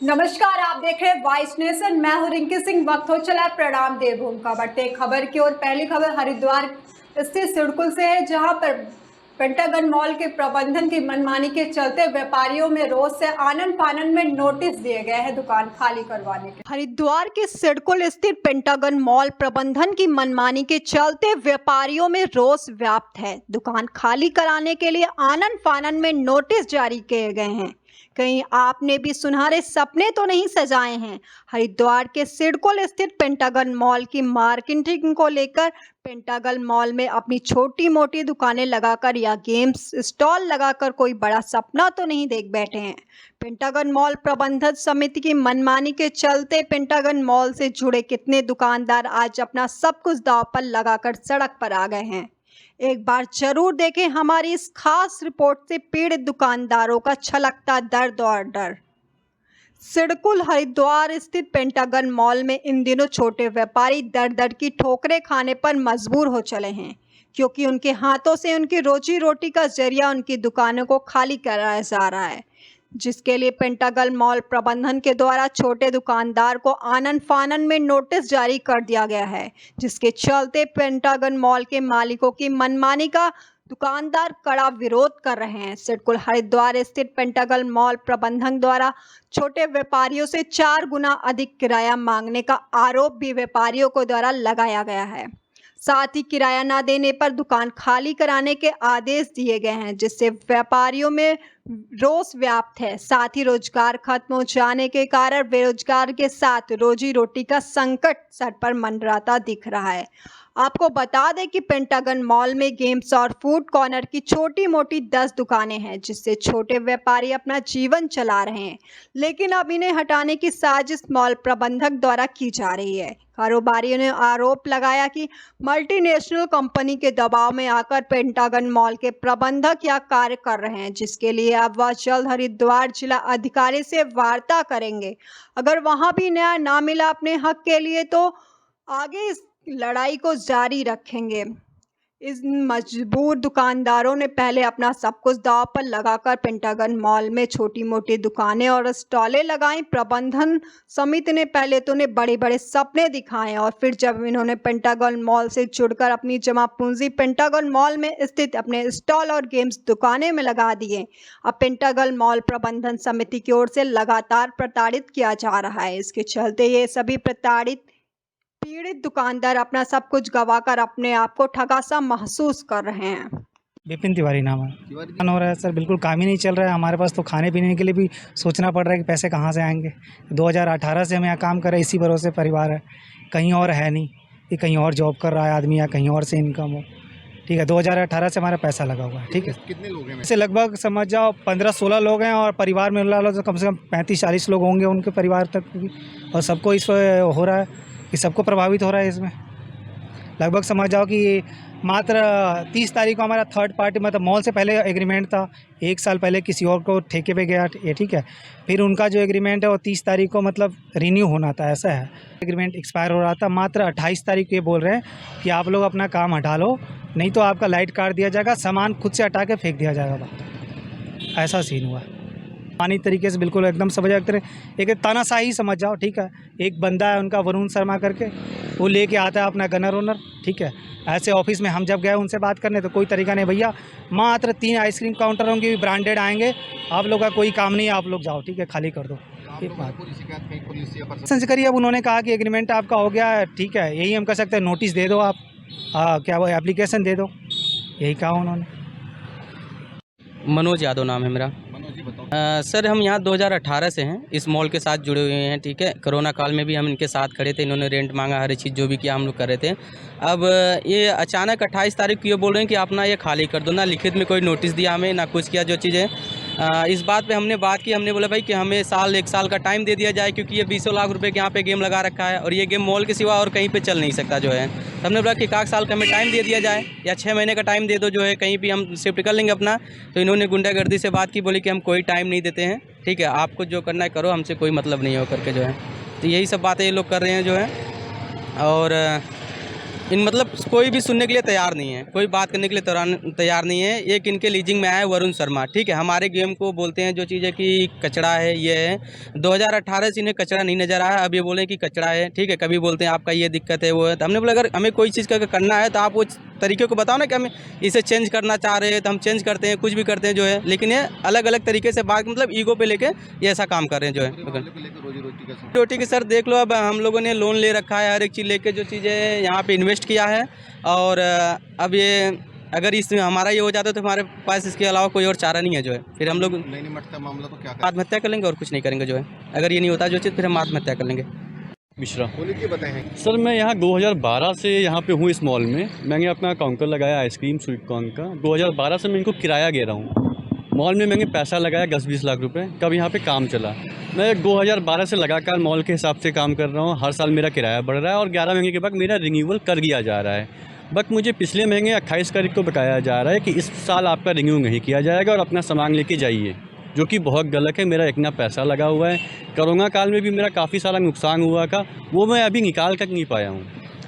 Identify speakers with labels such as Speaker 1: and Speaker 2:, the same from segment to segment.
Speaker 1: नमस्कार, आप देख रहे हैं वॉइस नेशन। मैं हूं रिंकी सिंह। वक्त हो चला प्रणाम देवभूमि का। बढ़ते खबर की ओर। पहली खबर हरिद्वार स्थित सिडकुल से है, जहां पर पेंटागन मॉल के प्रबंधन की मनमानी के चलते व्यापारियों में रोष से आनन फानन में नोटिस दिए गए हैं दुकान खाली करवाने के। हरिद्वार के सिडकुल स्थित पेंटागन मॉल प्रबंधन की मनमानी के चलते व्यापारियों में रोष व्याप्त है। दुकान खाली कराने के लिए आनन फानन में नोटिस जारी किए गए हैं। कहीं आपने भी सुनहरे सपने तो नहीं सजाए हैं। हरिद्वार के सिडकुल स्थित पेंटागन मॉल की मार्केटिंग को लेकर पेंटागन मॉल में अपनी छोटी मोटी दुकानें लगाकर या गेम्स स्टॉल लगाकर कोई बड़ा सपना तो नहीं देख बैठे हैं। पेंटागन मॉल प्रबंधन समिति की मनमानी के चलते पेंटागन मॉल से जुड़े कितने दुकानदार आज अपना सब कुछ दांव पर लगाकर सड़क पर आ गए हैं। एक बार जरूर देखें हमारी इस खास रिपोर्ट से पीड़ित दुकानदारों का छलकता दर्द और डर। सिडकुल हरिद्वार स्थित पेंटागन मॉल में इन दिनों छोटे व्यापारी दर दर की ठोकरें खाने पर मजबूर हो चले हैं, क्योंकि उनके हाथों से उनकी रोजी रोटी का जरिया उनकी दुकानों को खाली कराया जा रहा है, जिसके लिए पेंटागन मॉल प्रबंधन के द्वारा छोटे दुकानदार को आनन फानन में नोटिस जारी कर दिया गया है, जिसके चलते पेंटागन मॉल के मालिकों की मनमानी का दुकानदार कड़ा विरोध कर रहे हैं। सिडकुल हरिद्वार स्थित पेंटागन मॉल प्रबंधन द्वारा छोटे व्यापारियों से 4 गुना अधिक किराया मांगने का आरोप भी व्यापारियों को द्वारा लगाया गया है। साथ ही किराया न देने पर दुकान खाली कराने के आदेश दिए गए हैं, जिससे व्यापारियों में रोष व्याप्त है। साथ ही रोजगार खत्म हो जाने के कारण बेरोजगार के साथ रोजी रोटी का संकट सर पर मंडराता दिख रहा है। आपको बता दें कि पेंटागन मॉल में गेम्स और फूड कॉर्नर की छोटी मोटी 10 दुकानें हैं, जिससे छोटे व्यापारी अपना जीवन चला रहे हैं, लेकिन अब इन्हें हटाने की साजिश मॉल प्रबंधक द्वारा की जा रही है। कारोबारियों ने आरोप लगाया कि मल्टीनेशनल कंपनी के दबाव में आकर पेंटागन मॉल के प्रबंधक यह कार्य कर रहे हैं, जिसके लिए अब वह जल्द हरिद्वार जिला अधिकारी से वार्ता करेंगे। अगर वहां भी न्याय ना मिला अपने हक के लिए तो आगे इस लड़ाई को जारी रखेंगे। इस मजबूर दुकानदारों ने पहले अपना सब कुछ दांव पर लगाकर पेंटागन मॉल में छोटी मोटी दुकानें और स्टॉलें लगाई। प्रबंधन समिति ने पहले तो उन्हें बड़े बड़े सपने दिखाए और फिर जब इन्होंने पेंटागन मॉल से जुड़कर अपनी जमा पूंजी पेंटागन मॉल में स्थित अपने स्टॉल और गेम्स दुकानें में लगा दिए। अब पेंटागन मॉल प्रबंधन समिति की ओर से लगातार प्रताड़ित किया जा रहा है। इसके चलते ये सभी पीड़ित दुकानदार अपना सब कुछ गंवाकर अपने आप को ठगा सा महसूस कर रहे हैं।
Speaker 2: विपिन तिवारी नाम है। हो रहा है सर, बिल्कुल काम ही नहीं चल रहा है हमारे पास। तो खाने पीने के लिए भी सोचना पड़ रहा है कि पैसे कहाँ से आएंगे। 2018 से हम यहाँ काम कर रहे हैं, इसी भरोसे परिवार है, कहीं और है नहीं कि कहीं और जॉब कर रहा है आदमी या कहीं और से इनकम हो। ठीक है, 2018 से हमारा पैसा लगा हुआ है। ठीक है,
Speaker 3: कितने लोग हैं?
Speaker 2: इससे लगभग समझ जाओ 15-16 लोग हैं और परिवार में लो तो कम से कम 35-40 लोग होंगे उनके परिवार तक भी। और सबको इस हो रहा है कि सबको प्रभावित हो रहा है इसमें। लगभग समझ जाओ कि मात्र 30 तारीख को हमारा थर्ड पार्टी मतलब मॉल से पहले एग्रीमेंट था, 1 साल पहले किसी और को ठेके पे गया ये। ठीक है, फिर उनका जो एग्रीमेंट है वो 30 तारीख को मतलब रिन्यू होना था, ऐसा है। एग्रीमेंट एक्सपायर हो रहा था, मात्र 28 तारीख को ये बोल रहे हैं कि आप लोग अपना काम हटा लो, नहीं तो आपका लाइट काट दिया जाएगा, सामान खुद से हटा के फेंक दिया जाएगा। ऐसा सीन हुआ है। पानी तरीके से बिल्कुल एकदम समझ सकते, एक तानाशाही समझ जाओ। ठीक है, एक बंदा है उनका वरुण शर्मा करके, वो लेके आता है अपना गनर ओनर। ठीक है, ऐसे ऑफिस में हम जब गए उनसे बात करने तो कोई तरीका नहीं, भैया मात्र 3 आइसक्रीम काउंटर होंगे, ब्रांडेड आएंगे, आप लोग का कोई काम नहीं है, आप लोग जाओ, ठीक है, खाली कर दो। संस करिए, अब उन्होंने कहा कि एग्रीमेंट आपका हो गया है, ठीक है, यही हम कर सकते हैं, नोटिस दे दो आप, क्या वो एप्लीकेशन दे दो, यही कहा उन्होंने।
Speaker 4: मनोज यादव नाम है मेरा। सर हम यहाँ 2018 से हैं, इस मॉल के साथ जुड़े हुए हैं। ठीक है, कोरोना काल में भी हम इनके साथ खड़े थे, इन्होंने रेंट मांगा, हर चीज़ जो भी किया हम लोग कर रहे थे। अब ये अचानक 28 तारीख को ये बोल रहे हैं कि अपना ये खाली कर दो, ना लिखित में कोई नोटिस दिया हमें, ना कुछ किया। जो चीज़ें इस बात पे हमने बात की, हमने बोला भाई कि हमें 1 साल का टाइम दे दिया जाए, क्योंकि ये 20 लाख रुपए के यहाँ पे गेम लगा रखा है और ये गेम मॉल के सिवा और कहीं पे चल नहीं सकता जो है। तो हमने बोला कि 1 साल का हमें टाइम दे दिया जाए या 6 महीने का टाइम दे दो, जो है कहीं भी हम शिफ्ट कर लेंगे अपना। तो इन्होंने गुंडागर्दी से बात की, बोली कि हम कोई टाइम नहीं देते हैं, ठीक है, आपको जो करना है करो, हमसे कोई मतलब नहीं हो करके जो है। तो यही सब बातें ये लोग कर रहे हैं जो है। और इन मतलब कोई भी सुनने के लिए तैयार नहीं है, कोई बात करने के लिए तैयार नहीं है। एक इनके लीजिंग में आया है वरुण शर्मा, ठीक है, हमारे गेम को बोलते हैं जो चीज़ है कि कचड़ा है, ये है। 2018 से इन्हें कचड़ा नहीं नज़र आया, अब ये बोले कि कचड़ा है, ठीक है। कभी बोलते हैं आपका ये दिक्कत है, वो है। तो हमने बोला अगर हमें कोई चीज़ का करना है तो आप वो तरीके को बताओ ना कि हम इसे चेंज करना चाह रहे हैं तो हम चेंज करते हैं, कुछ भी करते हैं जो है। लेकिन ये अलग अलग तरीके से बात मतलब ईगो पे लेके ये ऐसा काम कर रहे हैं जो है। रोटी की सर देख लो, अब हम लोगों ने लोन ले रखा है, हर एक चीज़ लेके जो चीज़ें यहाँ पे इन्वेस्ट किया है। और अब ये अगर इसमें हमारा ये हो जाता तो हमारे पास इसके अलावा कोई और चारा नहीं है जो है। फिर हम लोग
Speaker 3: नहीं निपटता मामला तो क्या
Speaker 4: आत्महत्या कर लेंगे और कुछ नहीं करेंगे जो है। अगर ये नहीं होता जो चीज़, फिर हम आत्महत्या कर लेंगे।
Speaker 5: मिश्रा
Speaker 3: बोलिए, बताएं।
Speaker 5: सर, मैं यहाँ 2012 से यहाँ पे हूँ इस मॉल में। मैंने अपना काउंटर लगाया आइसक्रीम स्वीट कॉर्न का। 2012 से मैं इनको किराया दे रहा हूँ। मॉल में मैंने पैसा लगाया 10-20 लाख रुपए, कब यहाँ पे काम चला। मैं 2012 से लगातार मॉल के हिसाब से काम कर रहा हूँ। हर साल मेरा किराया बढ़ रहा है और 11 महीने के बाद मेरा रिन्यूअल कर दिया जा रहा है। बट मुझे पिछले महीने 28 तारीख को बताया जा रहा है कि इस साल आपका रिन्यू नहीं किया जाएगा और अपना सामान लेके जाइए, जो कि बहुत गलत है। मेरा इतना पैसा लगा हुआ है। कोरोना काल में भी मेरा काफ़ी सारा नुकसान हुआ था, वो मैं अभी निकाल कर नहीं पाया हूँ।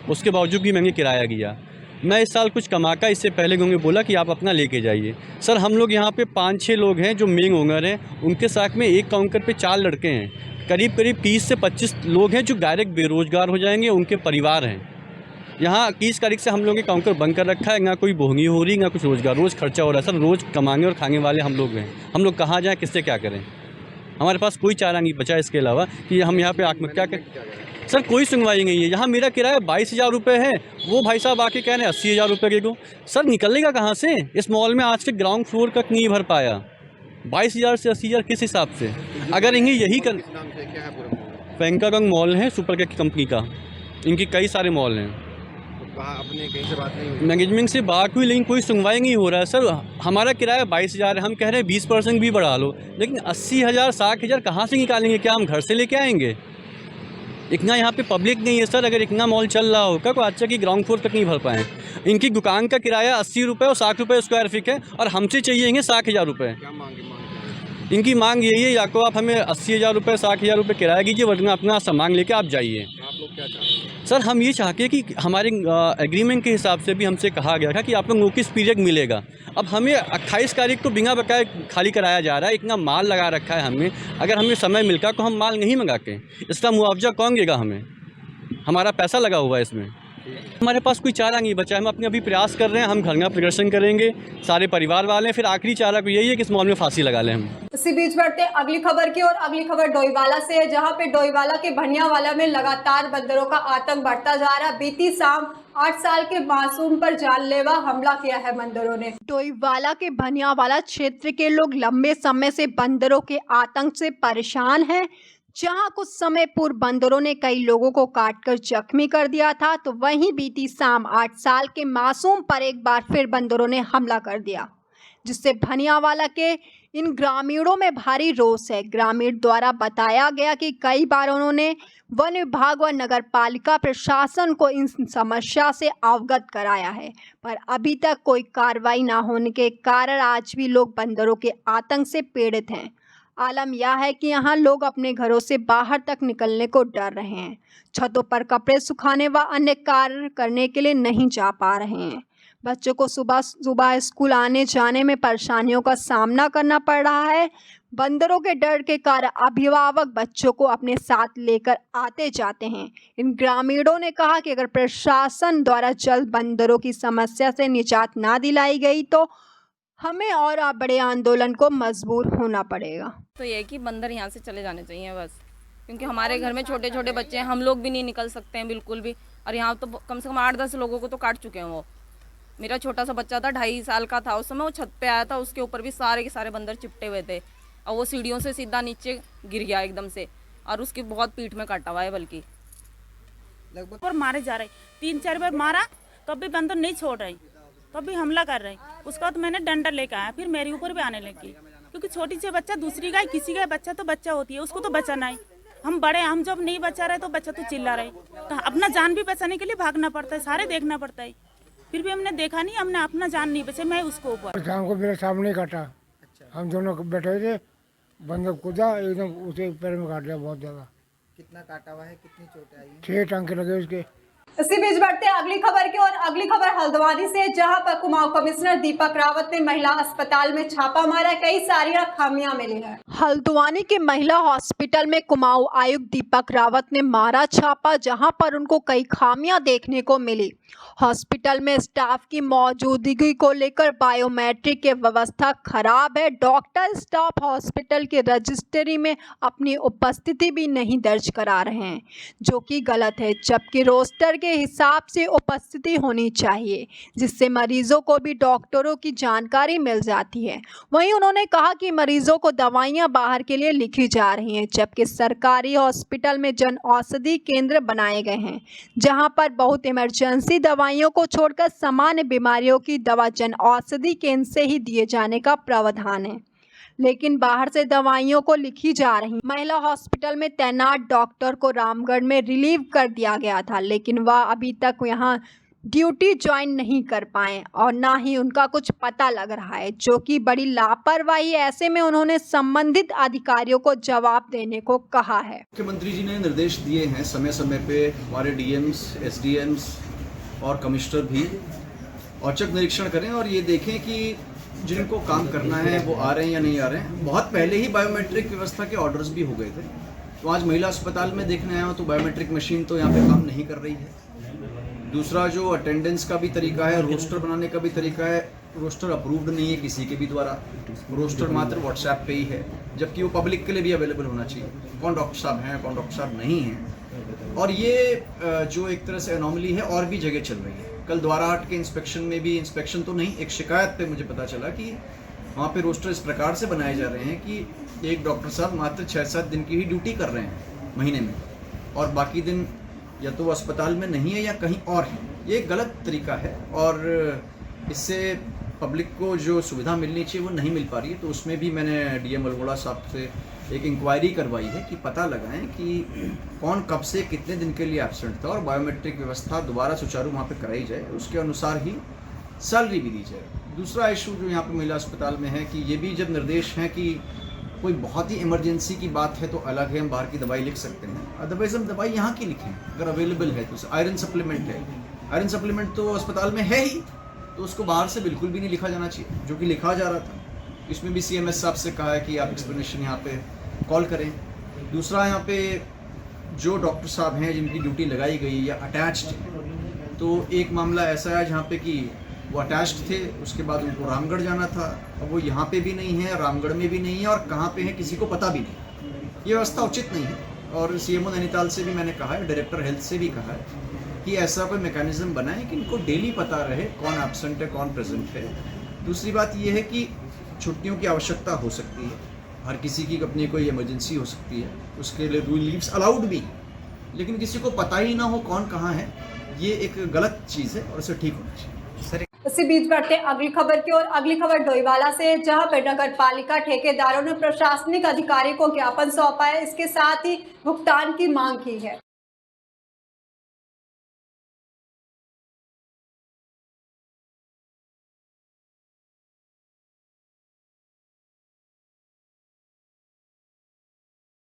Speaker 5: उसके बावजूद भी मैंने किराया किया। मैं इस साल कुछ कमा का इससे पहले उन्होंने बोला कि आप अपना लेके जाइए। सर, हम लोग यहाँ पे 5-6 लोग हैं जो मेन ओनर हैं। उनके साथ में एक काउंटर पे 4 लड़के हैं। करीब 30 से 25 लोग हैं जो डायरेक्ट बेरोजगार हो जाएंगे, उनके परिवार हैं। यहाँ 30 तारीख से हम लोग के काउंटर बंद कर रखा है। ना कोई बोहनी हो रही, ना कुछ रोज़गार। रोज़ खर्चा हो रहा है सर। रोज़ कमाने और खाने वाले हम लोग हैं। हम लोग कहाँ जाएँ, किससे क्या करें? हमारे पास कोई चारा नहीं बचा इसके अलावा कि हम यहाँ पे आत्महत्या करें। सर, कोई सुनवाई नहीं है। यहाँ मेरा किराया 22,000 रुपये है। वो भाई साहब आके कह रहे हैं 80,000 रुपये के को। सर, निकलेगा कहाँ से? इस मॉल में आज से ग्राउंड फ्लोर तक नहीं भर पाया। 22,000 से 80,000 किस हिसाब से? अगर इन्हें यही कर, बैंकागंज मॉल है सुपर कंपनी का। इनकी कई सारे मॉल हैं।
Speaker 3: अपने कहीं से बात नहीं हुई?
Speaker 5: मैनेजमेंट से बात हुई लेकिन कोई सुनवाई नहीं हो रहा है सर। हमारा किराया 22,000 है। हम कह रहे हैं 20% भी बढ़ा लो, लेकिन 80,000 60,000 कहाँ से निकालेंगे? क्या हम घर से लेके आएंगे? इतना यहाँ पे पब्लिक नहीं है सर। अगर इतना मॉल चल रहा होगा तो अच्छा कि ग्राउंड फ्लोर तक नहीं भर पाएँ। इनकी दुकान का किराया 80 रुपये और 60 रुपये स्क्वायर फीट है और हमसे चाहिए 60,000 रुपये।
Speaker 3: क्या मांगे?
Speaker 5: इनकी मांग यही है, या तो आप हमें 80,000 रुपये 60,000 रुपये किराया कीजिए, वरना अपना सामान लेके आप जाइए।
Speaker 3: आप लोग क्या चाहते हैं?
Speaker 5: सर, हम ये चाहते हैं कि हमारे एग्रीमेंट के हिसाब से भी हमसे कहा गया था कि आपको नोटिस पीरियड मिलेगा। अब हमें 28 तारीख को बिना बकाए खाली कराया जा रहा है। इतना माल लगा रखा है हमने। अगर हमें समय मिलता तो हम माल नहीं मंगाते। इसका मुआवजा कौन देगा हमें? हमारा पैसा लगा हुआ है इसमें। हमारे पास कोई चारा नहीं बचा है। हम अपने अभी प्रयास कर रहे हैं। हम धरना प्रदर्शन करेंगे, सारे परिवार वाले। फिर आखिरी चारा को यही है कि इस मॉल में फांसी लगा लें हम।
Speaker 1: इसी बीच बढ़ते अगली खबर की और अगली खबर डोईवाला से है, जहां पे डोईवाला के भनियावाला में लगातार बंदरों का आतंक बढ़ता जा रहा है। बीती शाम 8 साल के मासूम पर जानलेवा हमला किया है बंदरों ने। डोईवाला के भनियावाला क्षेत्र के लोग लंबे समय से बंदरों के आतंक से परेशान हैं। जहां कुछ समय पूर्व बंदरों ने कई लोगों को काटकर जख्मी कर दिया था, तो वहीं बीती शाम 8 साल के मासूम पर एक बार फिर बंदरों ने हमला कर दिया, जिससे भनियावाला के इन ग्रामीणों में भारी रोष है। ग्रामीण द्वारा बताया गया कि कई बार उन्होंने वन विभाग व नगर पालिका प्रशासन को इन समस्या से अवगत कराया है, पर अभी तक कोई कार्रवाई न होने के कारण आज भी लोग बंदरों के आतंक से पीड़ित हैं। आलम यह है कि यहाँ लोग अपने घरों से बाहर तक निकलने को डर रहे हैं। छतों पर कपड़े सुखाने व अन्य कार्य करने के लिए नहीं जा पा रहे हैं। बच्चों को सुबह सुबह स्कूल आने जाने में परेशानियों का सामना करना पड़ रहा है। बंदरों के डर के कारण अभिभावक बच्चों को अपने साथ लेकर आते जाते हैं। इन ग्रामीणों ने कहा कि अगर प्रशासन द्वारा जल्द बंदरों की समस्या से निजात ना दिलाई गई तो हमें और बड़े आंदोलन को मजबूर होना पड़ेगा।
Speaker 6: तो ये है कि बंदर यहाँ से चले जाने चाहिए बस, क्योंकि हमारे घर में छोटे छोटे बच्चे हैं, हम लोग भी नहीं निकल सकते हैं बिल्कुल भी। और यहाँ तो कम से कम 8-10 लोगों को तो काट चुके हैं वो। मेरा छोटा सा बच्चा था, 2.5 साल का था उस समय, वो छत पे आया था, उसके ऊपर भी सारे के सारे बंदर चिपटे हुए थे और वो सीढ़ियों से सीधा नीचे गिर गया एकदम से, और उसकी बहुत पीठ में काटा हुआ है। बल्कि
Speaker 7: लगभग पर मारे जा रहे, 3-4 बार मारा तब भी बंदर नहीं छोड़ रहे, तब भी हमला कर रहे। उसके बाद मैंने डंडा लेकर आया, फिर मेरे ऊपर भी आने लगी, क्योंकि छोटी सी बच्चा दूसरी गाय, किसी का बच्चा तो बच्चा होती है, उसको तो बचाना है। हम बड़े, हम जब नहीं बचा रहे तो बच्चा तो चिल्ला रहे, तो अपना जान भी बचाने के लिए भागना पड़ता है, सारे देखना पड़ता है। फिर भी हमने देखा नहीं, हमने अपना जान नहीं बचे, मैं उसको ऊपर।
Speaker 8: शाम को मेरे सामने काटा। हम दोनों बैठे थे, बंदर कूदा एकदम, उसे पैर में काट लिया बहुत ज्यादा।
Speaker 9: कितना काटा हुआ है, कितनी चोटें आई हैं?
Speaker 8: 6 टांके लगे उसके।
Speaker 1: इसी बीच बढ़ते अगली खबर की और अगली खबर हल्द्वानी से, जहां पर कुमाऊं कमिश्नर दीपक रावत ने महिला अस्पताल में छापा मारा, कई सारी खामियां मिली हैं। हल्द्वानी के महिला हॉस्पिटल में कुमाऊं आयुक्त दीपक रावत ने मारा छापा, जहां पर उनको कई खामियां देखने को मिली। हॉस्पिटल में स्टाफ की मौजूदगी को लेकर बायोमेट्रिक की व्यवस्था खराब है। डॉक्टर स्टाफ हॉस्पिटल के रजिस्ट्री में अपनी उपस्थिति भी नहीं दर्ज करा रहे हैं, जो कि गलत है, जबकि रोस्टर के हिसाब से उपस्थिति होनी चाहिए, जिससे मरीजों को भी डॉक्टरों की जानकारी मिल जाती है। वहीं उन्होंने कहा कि मरीजों को दवाइयां बाहर के लिए लिखी जा रही हैं, जबकि सरकारी हॉस्पिटल में जन औषधि केंद्र बनाए गए हैं, जहां पर बहुत इमरजेंसी दवाइयों को छोड़कर सामान्य बीमारियों की दवा जन औषधि केंद्र से ही दिए जाने का प्रावधान है, लेकिन बाहर से दवाइयों को लिखी जा रही। महिला हॉस्पिटल में तैनात डॉक्टर को रामगढ़ में रिलीव कर दिया गया था, लेकिन वह अभी तक यहां ड्यूटी ज्वाइन नहीं कर पाए और ना ही उनका कुछ पता लग रहा है, जो कि बड़ी लापरवाही। ऐसे में उन्होंने संबंधित अधिकारियों को जवाब देने को कहा है।
Speaker 9: मुख्यमंत्री जी ने निर्देश दिए हैं समय समय पे हमारे डीएम्स, एसडीएम्स और कमिश्नर भी औचक निरीक्षण करें और ये देखें कि जिनको काम करना है वो आ रहे हैं या नहीं आ रहे हैं। बहुत पहले ही बायोमेट्रिक व्यवस्था के ऑर्डर्स भी हो गए थे, तो आज महिला अस्पताल में देखने आया हूँ तो बायोमेट्रिक मशीन तो यहाँ पे काम नहीं कर रही है। दूसरा जो अटेंडेंस का भी तरीका है, रोस्टर बनाने का भी तरीका है, रोस्टर अप्रूव्ड नहीं है किसी के भी द्वारा। रोस्टर मात्र व्हाट्सएप पे ही है, जबकि वो पब्लिक के लिए भी अवेलेबल होना चाहिए, कौन डॉक्टर साहब हैं, कौन डॉक्टर साहब नहीं हैं। और ये जो एक तरह से एनोमली है और भी जगह चल रही है। कल द्वाराहाट के इंस्पेक्शन में भी, इंस्पेक्शन तो नहीं, एक शिकायत पे मुझे पता चला कि वहाँ पे रोस्टर इस प्रकार से बनाए जा रहे हैं कि एक डॉक्टर साहब मात्र 6-7 दिन की ही ड्यूटी कर रहे हैं महीने में, और बाकी दिन या तो वो अस्पताल में नहीं है या कहीं और है। ये गलत तरीका है और इससे पब्लिक को जो सुविधा मिलनी चाहिए वो नहीं मिल पा रही है। तो उसमें भी मैंने डीएम अल्मोड़ा साहब से एक इंक्वायरी करवाई है कि पता लगाएं कि कौन कब से कितने दिन के लिए एब्सेंट था और बायोमेट्रिक व्यवस्था दोबारा सुचारू वहाँ पे कराई जाए, उसके अनुसार ही सैलरी भी दी जाए। दूसरा इशू जो यहाँ पे महिला अस्पताल में है कि ये भी जब निर्देश हैं कि कोई बहुत ही इमरजेंसी की बात है तो अलग है, हम बाहर की दवाई लिख सकते हैं, अदरवाइज हम दवाई यहाँ की लिखें अगर अवेलेबल है तो। आयरन सप्लीमेंट है, आयरन सप्लीमेंट तो अस्पताल में है ही, तो उसको बाहर से बिल्कुल भी नहीं लिखा जाना चाहिए, जो कि लिखा जा रहा था। इसमें भी सीएमएस साहब से कहा है कि आप एक्सप्लेनेशन यहाँ पे कॉल करें। दूसरा यहाँ पे जो डॉक्टर साहब हैं जिनकी ड्यूटी लगाई गई या अटैच्ड, तो एक मामला ऐसा है जहाँ पे कि वो अटैच्ड थे, उसके बाद उनको रामगढ़ जाना था, अब वो यहाँ पे भी नहीं है, रामगढ़ में भी नहीं है और कहाँ पे है किसी को पता भी नहीं। ये व्यवस्था उचित नहीं है और सीएमओ नैनीताल से भी मैंने कहा है, डायरेक्टर हेल्थ से भी कहा है कि ऐसा कोई मैकेनिज्म बनाए कि इनको डेली पता रहे कौन एब्सेंट है कौन प्रेजेंट है। दूसरी बात ये है कि छुट्टियों की आवश्यकता हो सकती है, हर किसी की अपनी कोई इमरजेंसी हो सकती है, उसके लिए लीव्स अलाउड भी, लेकिन किसी को पता ही ना हो कौन कहाँ है, ये एक गलत चीज़ है और इसे ठीक होना चाहिए।
Speaker 1: इसी बीच बढ़ते अगली खबर की और अगली खबर डोईवाला से, जहां पर नगर पालिका ठेकेदारों ने प्रशासनिक अधिकारी को ज्ञापन सौंपा है, इसके साथ ही भुगतान की मांग की है।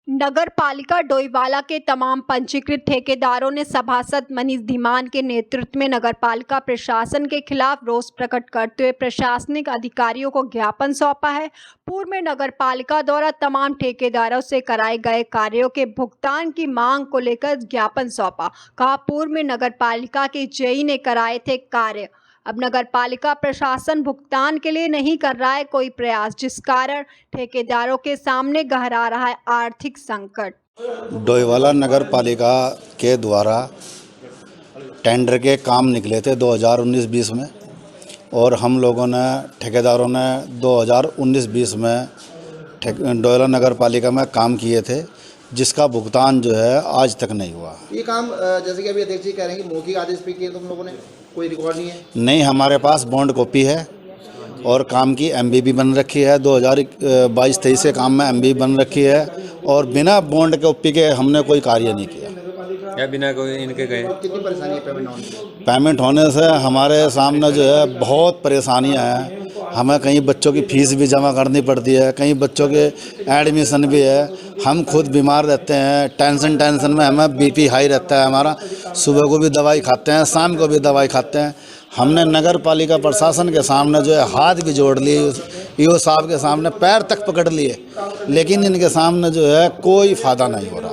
Speaker 1: नगर पालिका डोईवाला के तमाम पंजीकृत ठेकेदारों ने सभासद मनीष धीमान के नेतृत्व में नगर पालिका प्रशासन के खिलाफ रोष प्रकट करते हुए प्रशासनिक अधिकारियों को ज्ञापन सौंपा है। पूर्व में नगर पालिका द्वारा तमाम ठेकेदारों से कराए गए कार्यों के भुगतान की मांग को लेकर ज्ञापन सौंपा। कहा, पूर्व में नगर पालिका के जेई ने कराए थे कार्य, अब नगर पालिका प्रशासन भुगतान के लिए नहीं कर रहा है कोई प्रयास, जिस कारण ठेकेदारों के सामने गहरा रहा है आर्थिक संकट।
Speaker 10: डोईवाला नगर पालिका के द्वारा टेंडर के काम निकले थे 2019-20 में और हम लोगों ने ठेकेदारों ने 2019-20 में डोईवाला नगर पालिका में काम किए थे, जिसका भुगतान जो है आज तक नहीं हुआ।
Speaker 3: ये काम जैसे कि अभी अध्यक्ष जी कह रहे हैं कि मौखिक आदेश पे किए तुम लोगों ने, कोई रिकॉर्ड नहीं है?
Speaker 10: नहीं, हमारे पास बॉन्ड कॉपी है और काम की एमबी भी बन रखी है, 2022-23 से काम में एमबी बन रखी है और बिना बॉन्ड कॉपी के हमने कोई कार्य नहीं किया
Speaker 11: या बिना कोई इनके गए।
Speaker 3: कितनी परेशानी है पेमेंट होने से?
Speaker 10: पेमेंट होने से हमारे सामने जो है बहुत परेशानियां हैं। हमें कहीं बच्चों की फीस भी जमा करनी पड़ती है, कहीं बच्चों के एडमिशन भी है। हम खुद बीमार रहते हैं, टेंशन में हमें बीपी हाई रहता है हमारा। सुबह को भी दवाई खाते हैं, शाम को भी दवाई खाते हैं। हमने नगर पालिका प्रशासन के सामने जो है हाथ भी जोड़ लिए, ईओ साहब के सामने पैर तक पकड़ लिए, लेकिन इनके सामने जो है कोई फ़ायदा नहीं हो रहा।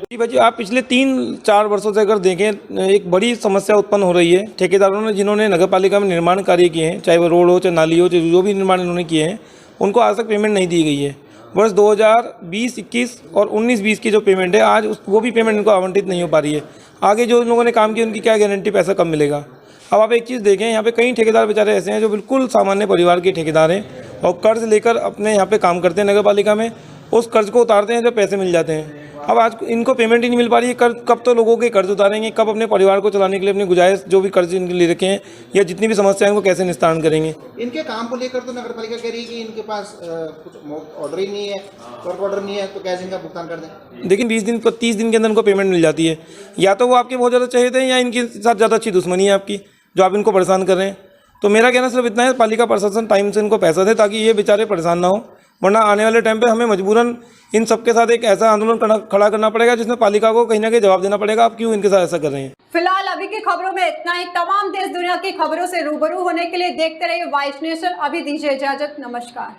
Speaker 11: जी भाई, आप पिछले 3-4 वर्षों से अगर देखें, एक बड़ी समस्या उत्पन्न हो रही है। ठेकेदारों ने जिन्होंने नगर पालिका में निर्माण कार्य किए हैं, चाहे वो रोड हो, चाहे नाली हो, चाहे जो भी निर्माण इन्होंने किए हैं, उनको आज तक पेमेंट नहीं दी गई है। वर्ष 2020-21 और 19-20 की जो पेमेंट है, आज वो भी पेमेंट इनको आवंटित नहीं हो पा रही है। आगे जो लोगों ने काम किया उनकी क्या गारंटी पैसा कब मिलेगा। अब आप एक चीज़ देखें, यहाँ पे कई ठेकेदार बेचारे ऐसे हैं जो बिल्कुल सामान्य परिवार के ठेकेदार हैं और कर्ज लेकर अपने यहाँ पे काम करते हैं नगर पालिका में। उस कर्ज को उतारते हैं जब पैसे मिल जाते हैं। अब आज इनको पेमेंट ही नहीं मिल पा रही है। कब तो लोगों के कर्ज उतारेंगे, कब अपने परिवार को चलाने के लिए अपनी गुजारिश जो भी कर्ज इनके ले रखे हैं या जितनी भी समस्याएं उनको कैसे निस्तारण करेंगे।
Speaker 3: इनके काम को लेकर तो नगर पालिका कह रही है कि इनके पास कुछ ऑर्डर ही नहीं है, वर्क ऑर्डर नहीं है, तो कैसे इनका भुगतान कर दें।
Speaker 11: लेकिन 20 दिन 30 दिन के अंदर इनको पेमेंट मिल जाती है। या तो वो आपके बहुत ज़्यादा चाहते हैं या इनके साथ ज़्यादा अच्छी दुश्मनी है आपकी, जो आप इनको परेशान कर रहे हैं। तो मेरा कहना सिर्फ इतना है, पालिका प्रशासन टाइम से इनको पैसा दे ताकि ये बेचारे परेशान ना हो, वरना आने वाले टाइम पे हमें मजबूरन इन सबके साथ एक ऐसा आंदोलन खड़ा करना पड़ेगा जिसमें पालिका को कहीं ना कहीं जवाब देना पड़ेगा आप क्यों इनके साथ ऐसा कर रहे हैं।
Speaker 1: फिलहाल अभी की खबरों में इतना ही। तमाम देश दुनिया की खबरों से रूबरू होने के लिए देखते रहिए वाइस नेशन। अभी दीजिए इजाजत, नमस्कार।